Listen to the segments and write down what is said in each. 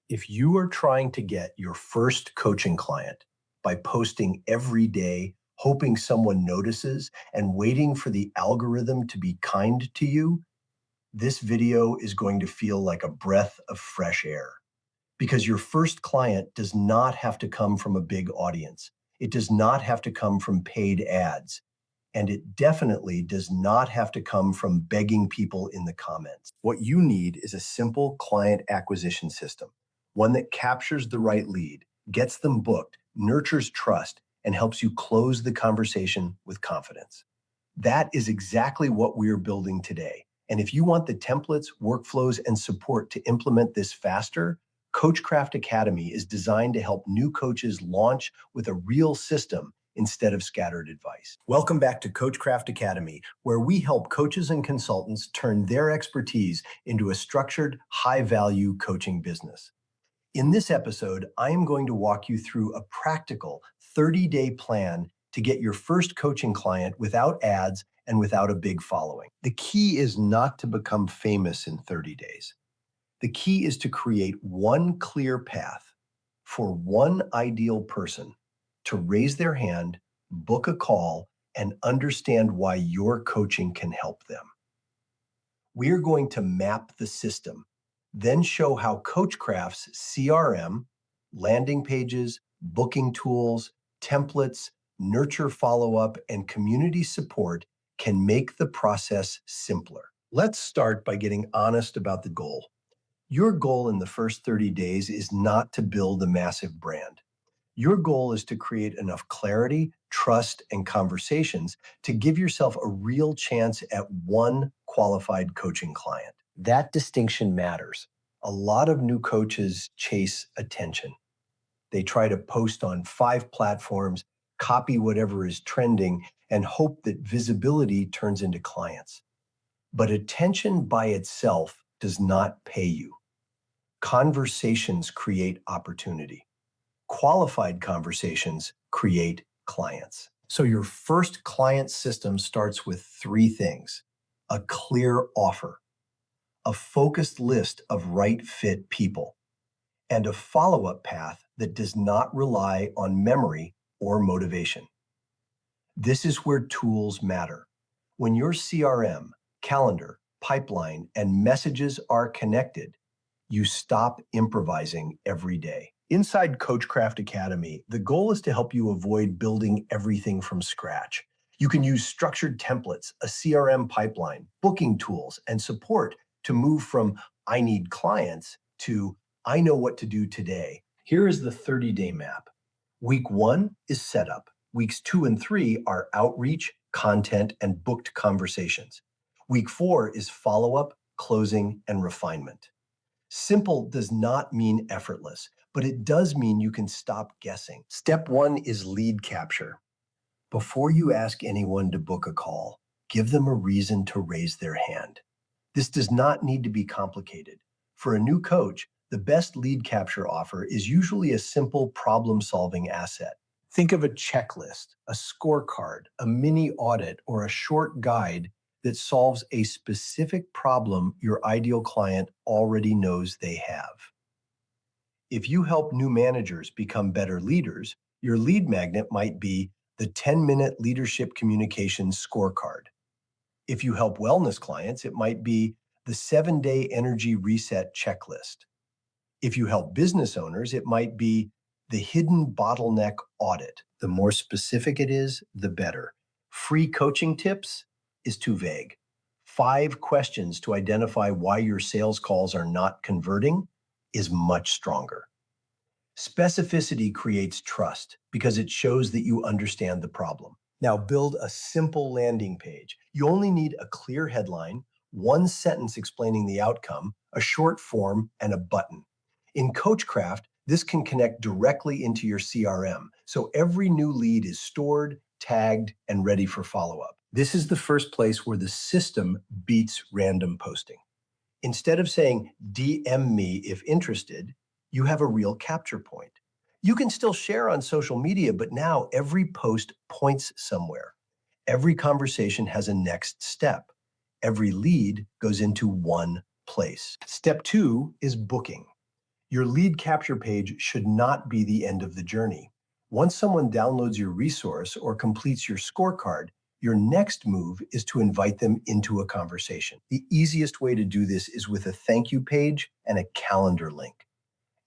If you are trying to get your first coaching client by posting every day, hoping someone notices, and waiting for the algorithm to be kind to you, this video is going to feel like a breath of fresh air. Because your first client does not have to come from a big audience. It does not have to come from paid ads. And it definitely does not have to come from begging people in the comments. What you need is a simple client acquisition system, one that captures the right lead, gets them booked, nurtures trust, and helps you close the conversation with confidence. That is exactly what we're building today. And if you want the templates, workflows, and support to implement this faster, CoachCraft Academy is designed to help new coaches launch with a real system instead of scattered advice. Welcome back to CoachCraft Academy, where we help coaches and consultants turn their expertise into a structured, high-value coaching business. In this episode, I am going to walk you through a practical 30-day plan to get your first coaching client without ads and without a big following. The key is not to become famous in 30 days. The key is to create one clear path for one ideal person to raise their hand, book a call, and understand why your coaching can help them. We are going to map the system, then show how CoachCraft's CRM, landing pages, booking tools, templates, nurture follow-up, and community support can make the process simpler. Let's start by getting honest about the goal. Your goal in the first 30 days is not to build a massive brand. Your goal is to create enough clarity, trust, and conversations to give yourself a real chance at one qualified coaching client. That distinction matters. A lot of new coaches chase attention. They try to post on 5 platforms, copy whatever is trending, and hope that visibility turns into clients. But attention by itself does not pay you. Conversations create opportunity. Qualified conversations create clients. So your first client system starts with 3 things: a clear offer, a focused list of right fit people, and a follow-up path that does not rely on memory or motivation. This is where tools matter. When your CRM, calendar, pipeline, and messages are connected, you stop improvising every day. Inside CoachCraft Academy, the goal is to help you avoid building everything from scratch. You can use structured templates, a CRM pipeline, booking tools, and support to move from "I need clients" to "I know what to do today." Here is the 30-day map. Week 1 is setup. Weeks 2 and 3 are outreach, content, and booked conversations. Week 4 is follow-up, closing, and refinement. Simple does not mean effortless, but it does mean you can stop guessing. Step 1 is lead capture. Before you ask anyone to book a call, give them a reason to raise their hand. This does not need to be complicated. For a new coach, the best lead capture offer is usually a simple problem-solving asset. Think of a checklist, a scorecard, a mini audit, or a short guide that solves a specific problem your ideal client already knows they have. If you help new managers become better leaders, your lead magnet might be the 10-minute leadership communications scorecard. If you help wellness clients, it might be the 7-day energy reset checklist. If you help business owners, it might be the hidden bottleneck audit. The more specific it is, the better. Free coaching tips is too vague. 5 questions to identify why your sales calls are not converting is much stronger. Specificity creates trust because it shows that you understand the problem. Now build a simple landing page. You only need a clear headline, 1 sentence explaining the outcome, a short form, and a button. In CoachCraft, this can connect directly into your CRM, so every new lead is stored, tagged, and ready for follow-up. This is the first place where the system beats random posting. Instead of saying, "DM me if interested," you have a real capture point. You can still share on social media, but now every post points somewhere. Every conversation has a next step. Every lead goes into one place. Step 2 is booking. Your lead capture page should not be the end of the journey. Once someone downloads your resource or completes your scorecard, your next move is to invite them into a conversation. The easiest way to do this is with a thank you page and a calendar link.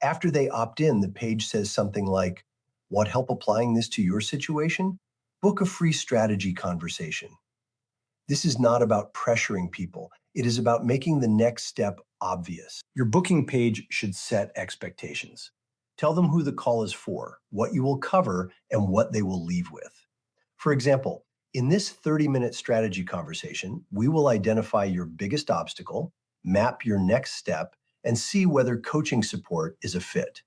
After they opt in, the page says something like, "Want help applying this to your situation? Book a free strategy conversation." This is not about pressuring people. It is about making the next step obvious. Your booking page should set expectations. Tell them who the call is for, what you will cover, and what they will leave with. For example, in this 30-minute strategy conversation, we will identify your biggest obstacle, map your next step, and see whether coaching support is a fit.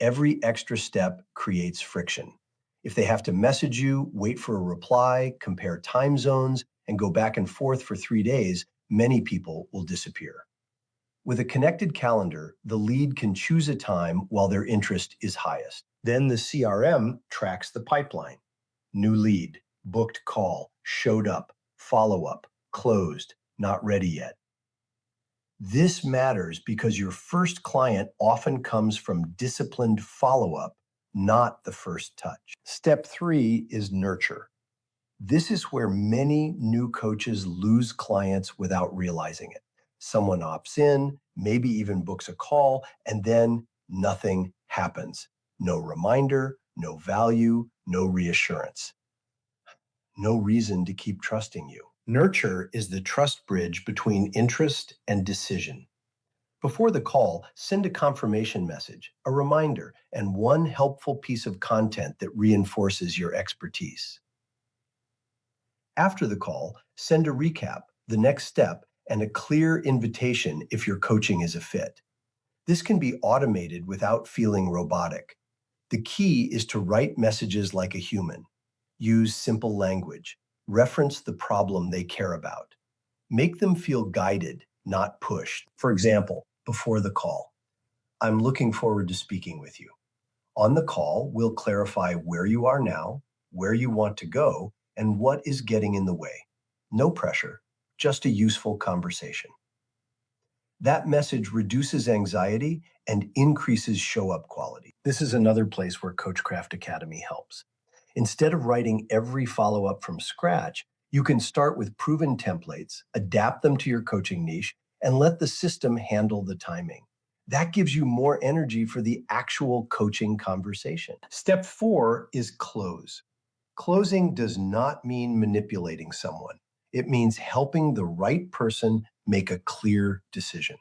Every extra step creates friction. If they have to message you, wait for a reply, compare time zones, and go back and forth for 3 days, many people will disappear. With a connected calendar, the lead can choose a time while their interest is highest. Then the CRM tracks the pipeline. New lead, booked call, showed up, follow-up, closed, not ready yet. This matters because your first client often comes from disciplined follow-up, not the first touch. Step 3 is nurture. This is where many new coaches lose clients without realizing it. Someone opts in, maybe even books a call, and then nothing happens. No reminder, no value, no reassurance. No reason to keep trusting you. Nurture is the trust bridge between interest and decision. Before the call, send a confirmation message, a reminder, and one helpful piece of content that reinforces your expertise. After the call, send a recap, the next step, and a clear invitation if your coaching is a fit. This can be automated without feeling robotic. The key is to write messages like a human. Use simple language. Reference the problem they care about. Make them feel guided, not pushed. For example, before the call, "I'm looking forward to speaking with you. On the call, we'll clarify where you are now, where you want to go, and what is getting in the way. No pressure, just a useful conversation." That message reduces anxiety and increases show-up quality. This is another place where CoachCraft Academy helps. Instead of writing every follow-up from scratch, you can start with proven templates, adapt them to your coaching niche, and let the system handle the timing. That gives you more energy for the actual coaching conversation. Step 4 is close. Closing does not mean manipulating someone. It means helping the right person make a clear decision.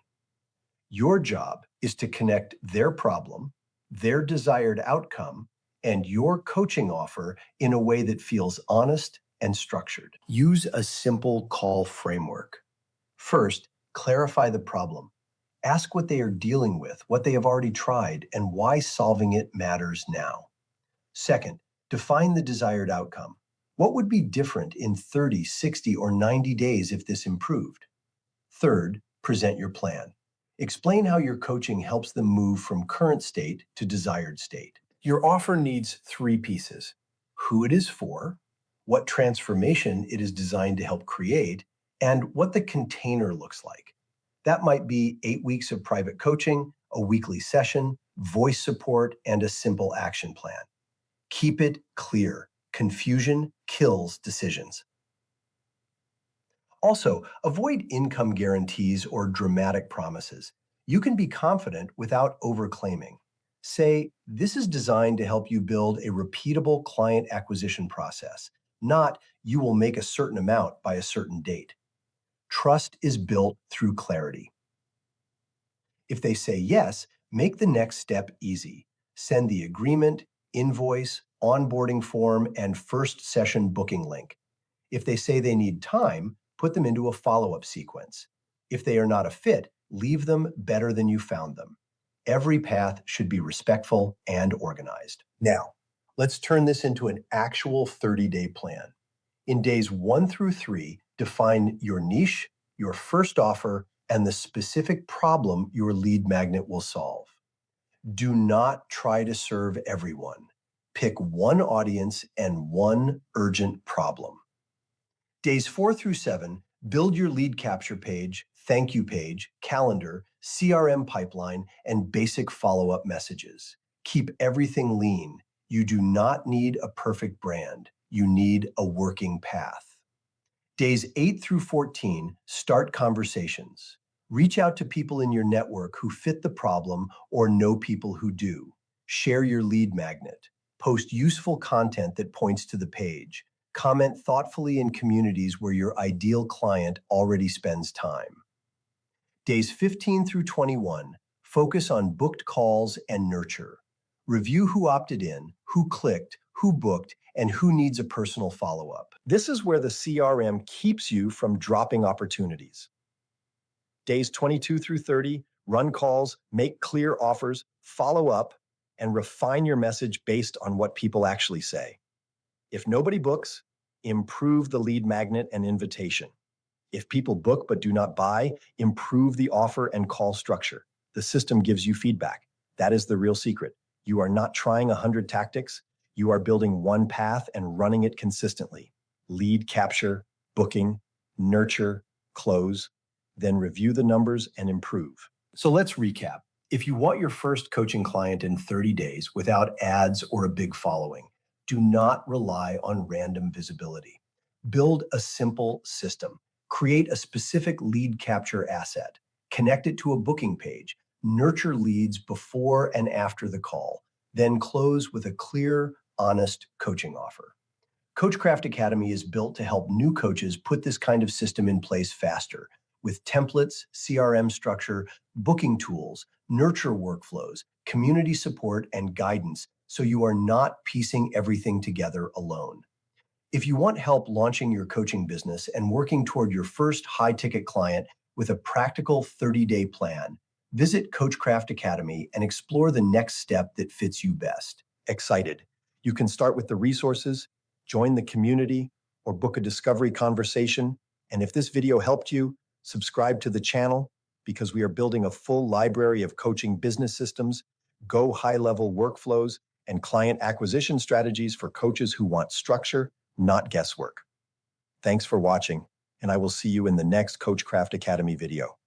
Your job is to connect their problem, their desired outcome, and your coaching offer in a way that feels honest and structured. Use a simple call framework. First, clarify the problem. Ask what they are dealing with, what they have already tried, and why solving it matters now. Second, define the desired outcome. What would be different in 30, 60, or 90 days if this improved? Third, present your plan. Explain how your coaching helps them move from current state to desired state. Your offer needs 3 pieces: who it is for, what transformation it is designed to help create, and what the container looks like. That might be 8 weeks of private coaching, a weekly session, voice support, and a simple action plan. Keep it clear. Confusion kills decisions. Also, avoid income guarantees or dramatic promises. You can be confident without overclaiming. Say, "This is designed to help you build a repeatable client acquisition process," not "you will make a certain amount by a certain date." Trust is built through clarity. If they say yes, make the next step easy. Send the agreement, invoice, onboarding form, and first session booking link. If they say they need time, put them into a follow-up sequence. If they are not a fit, leave them better than you found them. Every path should be respectful and organized. Now, let's turn this into an actual 30-day plan. In days 1 through 3, define your niche, your first offer, and the specific problem your lead magnet will solve. Do not try to serve everyone. Pick one audience and one urgent problem. Days 4 through 7, build your lead capture page, thank you page, calendar, CRM pipeline, and basic follow-up messages. Keep everything lean. You do not need a perfect brand. You need a working path. Days 8 through 14, start conversations. Reach out to people in your network who fit the problem or know people who do. Share your lead magnet. Post useful content that points to the page. Comment thoughtfully in communities where your ideal client already spends time. Days 15 through 21, focus on booked calls and nurture. Review who opted in, who clicked, who booked, and who needs a personal follow-up. This is where the CRM keeps you from dropping opportunities. Days 22 through 30, run calls, make clear offers, follow up, and refine your message based on what people actually say. If nobody books, improve the lead magnet and invitation. If people book but do not buy, improve the offer and call structure. The system gives you feedback. That is the real secret. You are not trying 100 tactics. You are building one path and running it consistently. Lead capture, booking, nurture, close, then review the numbers and improve. So let's recap. If you want your first coaching client in 30 days without ads or a big following, do not rely on random visibility. Build a simple system. Create a specific lead capture asset. Connect it to a booking page. Nurture leads before and after the call. Then close with a clear, honest coaching offer. CoachCraft Academy is built to help new coaches put this kind of system in place faster with templates, CRM structure, booking tools, nurture workflows, community support, and guidance so you are not piecing everything together alone. If you want help launching your coaching business and working toward your first high-ticket client with a practical 30-day plan, visit CoachCraft Academy and explore the next step that fits you best. Excited? You can start with the resources, join the community, or book a discovery conversation. And if this video helped you, subscribe to the channel because we are building a full library of coaching business systems, go high-level workflows, and client acquisition strategies for coaches who want structure, not guesswork. Thanks for watching, and I will see you in the next CoachCraft Academy video.